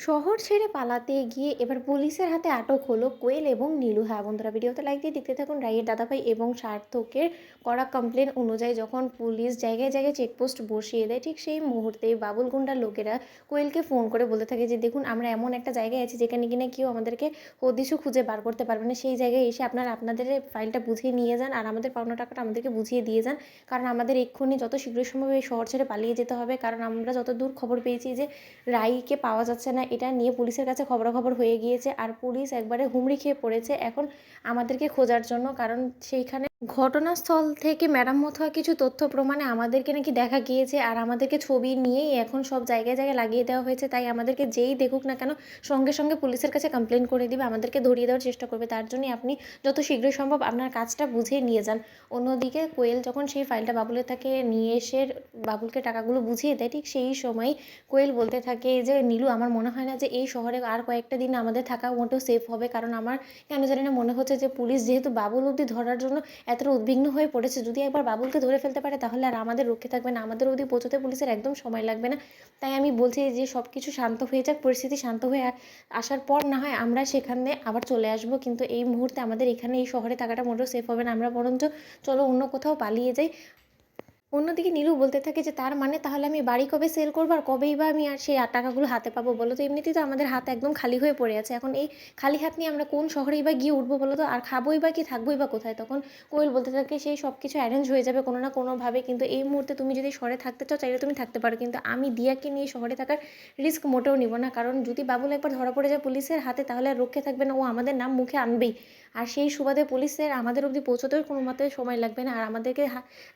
শহর ছেড়ে পালাতে গিয়ে এবার পুলিশের হাতে আটক হলো কোয়েল এবং নীলু। হ্যাঁ বন্ধুরা, ভিডিওতে লাইক দিয়ে দেখতে থাকুন। রায়ের দাদাভাই এবং সার্থকের করা কমপ্লেন অনুযায়ী যখন পুলিশ জায়গায় জায়গায় চেকপোস্ট বসিয়ে দেয়, ঠিক সেই মুহূর্তে বাবুল গুন্ডার লোকেরা কোয়েলকে ফোন করে বলতে থাকে যে দেখুন, আমরা এমন একটা জায়গায় আছি যেখানে কিনা কেউ আমাদেরকে হদিশও খুঁজে বার করতে পারবে না। সেই জায়গায় এসে আপনারা আপনাদের ফাইলটা বুঝিয়ে নিয়ে যান আর আমাদের পাওনা টাকাটা আমাদেরকে বুঝিয়ে দিয়ে যান, কারণ আমাদের এক্ষুনি যত শীঘ্র সম্ভব এই শহর ছেড়ে পালিয়ে যেতে হবে। কারণ আমরা যতদূর খবর পেয়েছি যে রাইকে পাওয়া যাচ্ছে না, এটা নিয়ে পুলিশের কাছে খবরাখবর হয়ে গিয়েছে আর পুলিশ একবারে হুমড়ি খেয়ে পড়েছে এখন আমাদেরকে খোঁজার জন্য। কারণ সেইখানে ঘটনাস্থল থেকে মেরামত হওয়া কিছু তথ্য প্রমাণে আমাদেরকে নাকি দেখা গিয়েছে আর আমাদেরকে ছবি নিয়েই এখন সব জায়গায় জায়গায় লাগিয়ে দেওয়া হয়েছে। তাই আমাদেরকে যেই দেখুক না কেন সঙ্গে সঙ্গে পুলিশের কাছে কমপ্লেন করে দিবে, আমাদেরকে ধরিয়ে দেওয়ার চেষ্টা করবে। তার জন্যই আপনি যত শীঘ্রই সম্ভব আপনার কাজটা বুঝিয়ে নিয়ে যান। অন্যদিকে কোয়েল যখন সেই ফাইলটা বাবুলের থেকে নিয়ে এসে বাবুলকে টাকাগুলো বুঝিয়ে দেয়, ঠিক সেই সময় কোয়েল বলতে থাকে যে নীলু, আমার মনে হয় না যে এই শহরে আর কয়েকটা দিন আমাদের থাকা মোটেও সেফ হবে। কারণ আমার কেন জানি না মনে হচ্ছে যে পুলিশ যেহেতু বাবুল অবধি ধরার জন্য এতটা উদ্বিগ্ন হয়ে পড়েছে, যদি একবার বাবুলকে ধরে ফেলতে পারে তাহলে আর আমাদের রক্ষে থাকবে না, আমাদের অবধি পৌঁছতে পুলিশের একদম সময় লাগবে না। তাই আমি বলছি যে সব কিছু শান্ত হয়ে যাক, পরিস্থিতি শান্ত হয়ে আসার পর না হয় আমরা সেখানে আবার চলে আসবো, কিন্তু এই মুহূর্তে আমাদের এখানে এই শহরে থাকাটা মোটেও সেফ হবে না। আমরা বরঞ্চ চলো অন্য কোথাও পালিয়ে যাই। অন্যদিকে নীলু বলতে থাকে যে তার মানে তাহলে আমি বাড়ি কবে সেল করবো আর কবেই বা আমি আর সেই টাকাগুলো হাতে পাবো বলো তো? এমনিতেই তো আমাদের হাত একদম খালি হয়ে পড়ে আছে। এখন এই খালি হাত নিয়ে আমরা কোন শহরেই বা গিয়ে উঠবো বলো তো? আর খাবোই বা কি, থাকবোই বা কোথায়? তখন কোয়েল বলতে থাকে সেই সব কিছু অ্যারেঞ্জ হয়ে যাবে কোনো না কোনোভাবে, কিন্তু এই মুহূর্তে তুমি যদি শহরে থাকতে চাও চাইলে তুমি থাকতে পারো, কিন্তু আমি দিয়াকে নিয়ে শহরে থাকার রিস্ক মোটেও নিব না। কারণ যদি বাবুল একবার ধরা পড়ে যায় পুলিশের হাতে তাহলে আর রক্ষে থাকবে না, ও আমাদের নাম মুখে আনবেই। আর সেই সুবাদে পুলিশের আমাদের অবধি পৌঁছতেও কোনো মতে সময় লাগবে না আর আমাদেরকে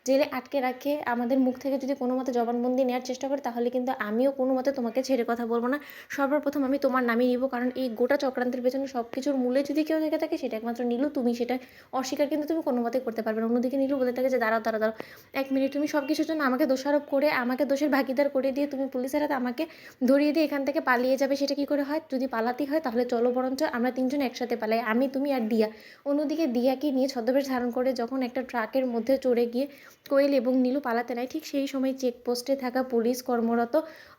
জেলে আটকে রাখে আমাদের মুখ থেকে যদি কোনো মতে জবানবন্দি নেওয়ার চেষ্টা করে তাহলে কিন্তু আমিও কোনো মতে তোমাকে ছেড়ে কথা বলবো না। সর্বপ্রথম আমি তোমার নামই নিব, কারণ এই গোটা চক্রান্তের পেছনে সব কিছুর মূলে যদি কেউ থেকে থাকে সেটা একমাত্র নীলু। তুমি সেটা অস্বীকার কিন্তু তুমি কোনো মতেই করতে পারবে না। অন্যদিকে নীলু বলতে থাকে যে দাঁড়াও দাঁড়াও দাঁড়াও, এক মিনিট, তুমি সব কিছুর জন্য আমাকে দোষারোপ করে আমাকে দোষের ভাগিদার করে দিয়ে তুমি পুলিশের হাতে আমাকে ধরিয়ে দিয়ে এখান থেকে পালিয়ে যাবে, সেটা কী করে হয়? যদি পালাতেই হয় তাহলে চলো বরঞ্চ আমরা তিনজন একসাথে পালাই, আমি, তুমি আর দিয়া। অন্যদিকে দিয়াকে নিয়ে ছদ্মবেশ ধারণ করে যখন একটা ট্রাকের মধ্যে চড়ে গিয়ে কোয়েল এবং নীলু পালাতে নেয়, ঠিক সেই সময় চেকপোস্টে থাকা পুলিশ কর্মরত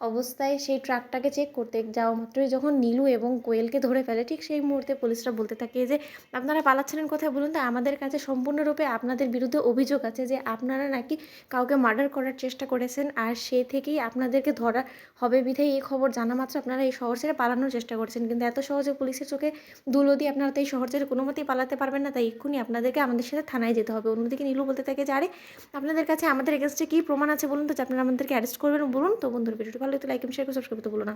অবস্থায় সেই ট্রাকটাকে চেক করতে যাওয়া মাত্রই যখন নীলু এবং কোয়েলকে ধরে ফেলে, ঠিক সেই মুহূর্তে পুলিশরা বলতে থাকে যে আপনারা পালাচ্ছিলেন কোথায় বলুন তো? আমাদের কাছে সম্পূর্ণরূপে আপনাদের বিরুদ্ধে অভিযোগ আছে যে আপনারা নাকি কাউকে মার্ডার করার চেষ্টা করেছেন আর সে থেকেই আপনাদেরকে ধরা হবে বিধায় এই খবর জানা মাত্র আপনারা এই শহর ছেড়ে পালানোর চেষ্টা করেছেন। কিন্তু এত সহজে পুলিশের চোখে ধুলো দিয়ে আপনারা তো এই শহর ছেড়ে কোনো মতেই পালাতে পারবেন না, তাই এক্ষুনি আপনাদেরকে আমাদের সাথে থানায় যেতে হবে। অন্যদিকে নীলু বলতে থাকে যে আরে, আপনাদের কাছে আমাদের এগেনস্টে কী প্রমাণ আছে বলুন তো যে আপনারা আমাদেরকে অ্যারেস্ট করবেন বলুন তো? বন্ধুর ভিডিওটি ভালো লাগলে লাইক এবং শেয়ার করে সাবস্ক্রাইব করতে ভুলো না।